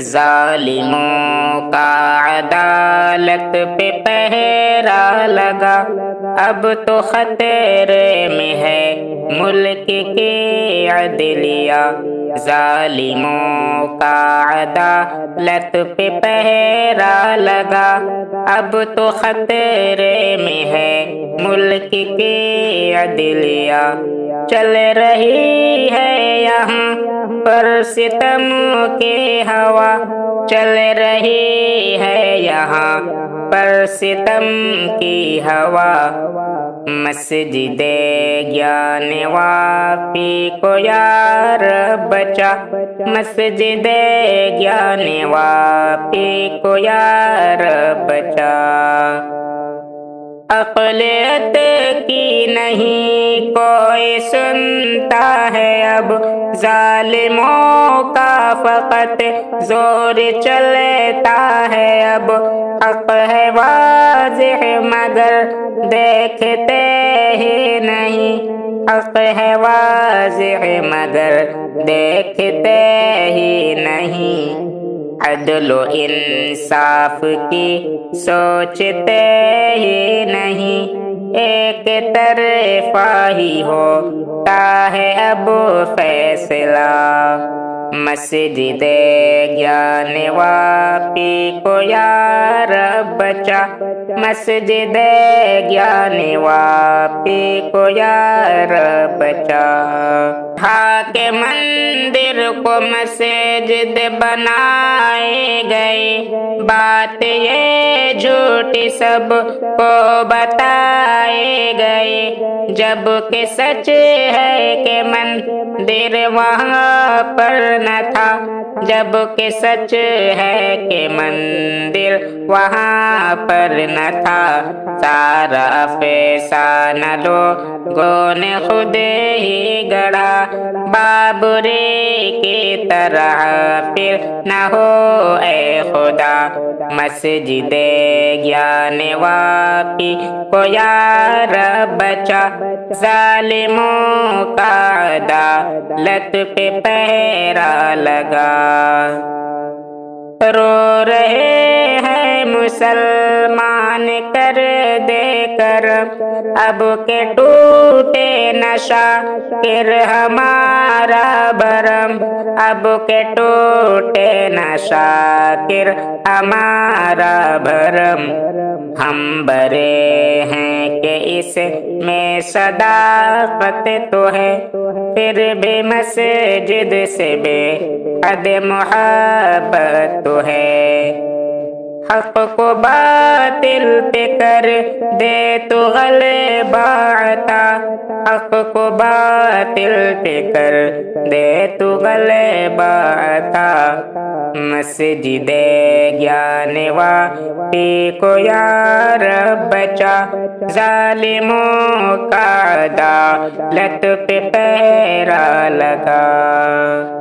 ظالموں کا عدالت پہ پہرا لگا، اب تو خطرے میں ہے ملک کی عدلیہ۔ ظالموں کا عدالت پہ پہرا لگا، اب تو خطرے میں ہے ملک کی عدلیہ۔ چل رہی ہے یہاں پر ستم کی ہوا، چل رہی ہے یہاں پر ستم کی ہوا۔ مسجد گیان واپی کو یا رب بچا، مسجد گیان واپی کو یا رب بچا۔ اقلیت کی نہیں کوئی سنتا ہے اب، ظالموں کا فقط زور چلتا ہے اب۔ حق ہے واضح مگر دیکھتے ہی نہیں، حق ہے واضح مگر دیکھتے ہی نہیں۔ عدل و انصاف کی سوچتے ہی نہیں، ایک طرفہ ہی ہوتا ہے اب فیصلہ۔ مسجد گیان واپی کو یا رب بچا، مسجد گیان واپی کو یا رب بچا۔ خاک مندر کو مسجد بنائے گئے، بات یہ جھوٹی سب کو بتائے گئے، جب کہ سچ ہے کہ مندر وہاں پر نہ تھا، جب کہ سچ ہے کہ مندر وہاں پر نہ تھا۔ سارا افسانہ لوگوں نے خود ہی گڑھا، بابری کی طرح پھر نہ ہو اے خدا۔ مسجد گیان واپی کو یا رب بچا، ظالموں کا عدالت پہ پہرا لگا۔ رو رہے ہیں مسلمان کر دے کر، اب کہ ٹوٹے نہ شاکر ہمارا بھرم، اب کہ ٹوٹے نہ شاکر ہمارا بھرم۔ ہم برے ہیں کہ اس میں صداقت تو ہے، پھر بھی مسجد سے بے حد محبت تو ہے۔ حق کو باطل پہ کر دے تو غلبہ عطا، حق کو باطل پہ کر دے تو غلبہ عطا۔ مسجد گیان واپی کو یا رب بچا، ظالموں کا عدالت پہ پہرا لگا۔